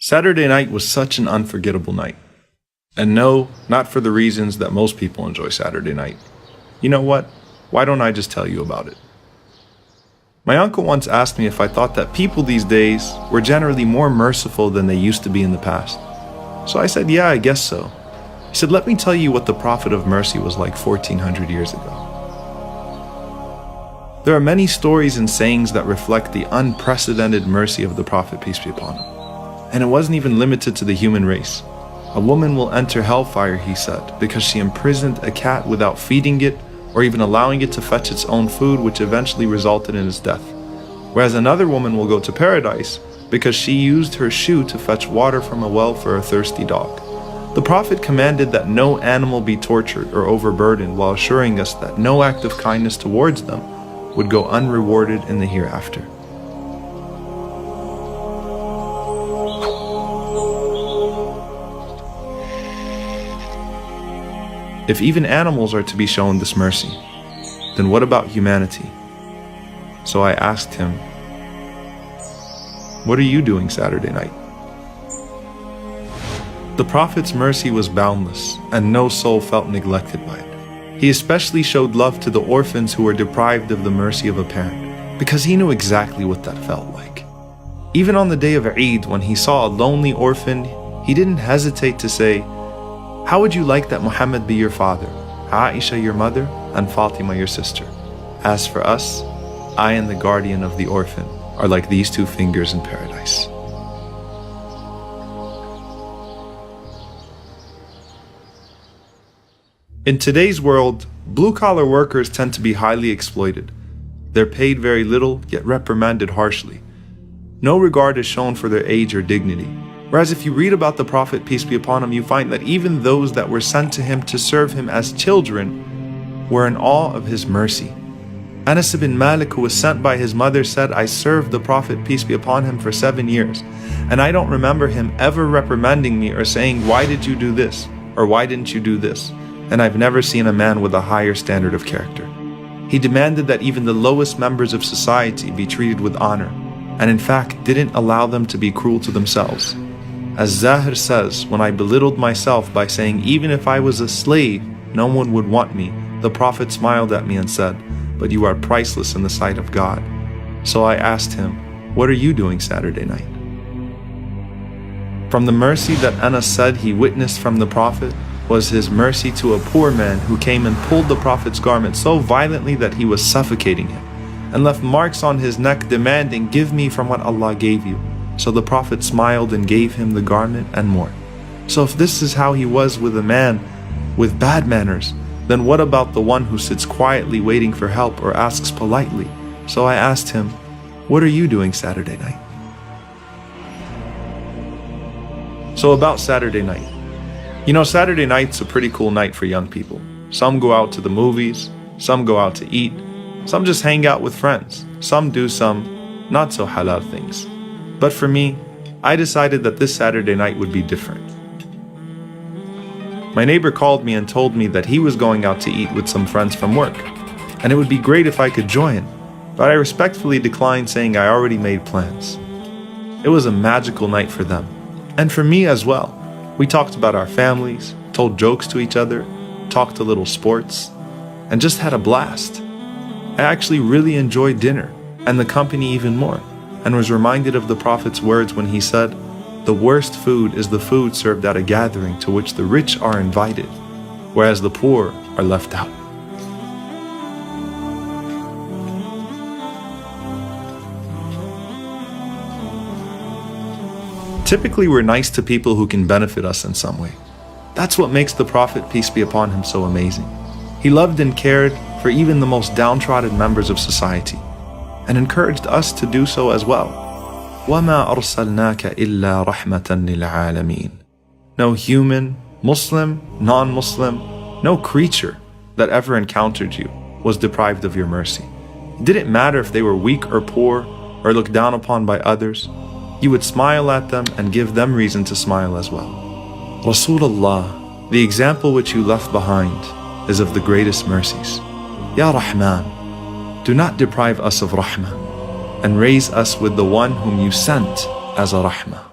Saturday night was such an unforgettable night. And no, not for the reasons that most people enjoy Saturday night. You know what? Why don't I just tell you about it? My uncle once asked me if I thought that people these days were generally more merciful than they used to be in the past. So I said, yeah, I guess so. He said, let me tell you what the Prophet of Mercy was like 1400 years ago. There are many stories and sayings that reflect the unprecedented mercy of the Prophet, peace be upon him. And it wasn't even limited to the human race. A woman will enter hellfire, he said, because she imprisoned a cat without feeding it or even allowing it to fetch its own food, which eventually resulted in its death. Whereas another woman will go to paradise because she used her shoe to fetch water from a well for a thirsty dog. The Prophet commanded that no animal be tortured or overburdened, while assuring us that no act of kindness towards them would go unrewarded in the hereafter. If even animals are to be shown this mercy, then what about humanity? So I asked him, what are you doing Saturday night? The Prophet's mercy was boundless, and no soul felt neglected by it. He especially showed love to the orphans who were deprived of the mercy of a parent, because he knew exactly what that felt like. Even on the day of Eid, when he saw a lonely orphan, he didn't hesitate to say, how would you like that Muhammad be your father, Aisha your mother, and Fatima your sister? As for us, I and the guardian of the orphan are like these two fingers in paradise. In today's world, blue-collar workers tend to be highly exploited. They're paid very little, yet reprimanded harshly. No regard is shown for their age or dignity. Whereas if you read about the Prophet, peace be upon him, you find that even those that were sent to him to serve him as children were in awe of his mercy. Anas ibn Malik, who was sent by his mother, said, I served the Prophet, peace be upon him, for 7 years, and I don't remember him ever reprimanding me or saying, why did you do this? Or why didn't you do this? And I've never seen a man with a higher standard of character. He demanded that even the lowest members of society be treated with honor, and in fact didn't allow them to be cruel to themselves. As Zahir says, when I belittled myself by saying even if I was a slave, no one would want me, the Prophet smiled at me and said, but you are priceless in the sight of God. So I asked him, what are you doing Saturday night? From the mercy that Anas said he witnessed from the Prophet was his mercy to a poor man who came and pulled the Prophet's garment so violently that he was suffocating him, and left marks on his neck demanding, give me from what Allah gave you. So the Prophet smiled and gave him the garment and more. So if this is how he was with a man with bad manners, then what about the one who sits quietly waiting for help or asks politely? So I asked him, what are you doing Saturday night? So about Saturday night. You know, Saturday night's a pretty cool night for young people. Some go out to the movies, some go out to eat, some just hang out with friends, some do some not so halal things. But for me, I decided that this Saturday night would be different. My neighbor called me and told me that he was going out to eat with some friends from work, and it would be great if I could join, but I respectfully declined, saying I already made plans. It was a magical night for them, and for me as well. We talked about our families, told jokes to each other, talked a little sports, and just had a blast. I actually really enjoyed dinner, and the company even more, and was reminded of the Prophet's words when he said, the worst food is the food served at a gathering to which the rich are invited, whereas the poor are left out. Typically, we're nice to people who can benefit us in some way. That's what makes the Prophet, peace be upon him, so amazing. He loved and cared for even the most downtrodden members of society, and encouraged us to do so as well. وَمَا أَرْسَلْنَاكَ إِلَّا رَحْمَةً لِلْعَالَمِينَ. No human, Muslim, non-Muslim, no creature that ever encountered you was deprived of your mercy. It didn't matter if they were weak or poor or looked down upon by others. You would smile at them and give them reason to smile as well. Rasulullah, the example which you left behind, is of the greatest mercies. Ya Rahman, do not deprive us of Rahmah, and raise us with the one whom you sent as a Rahmah.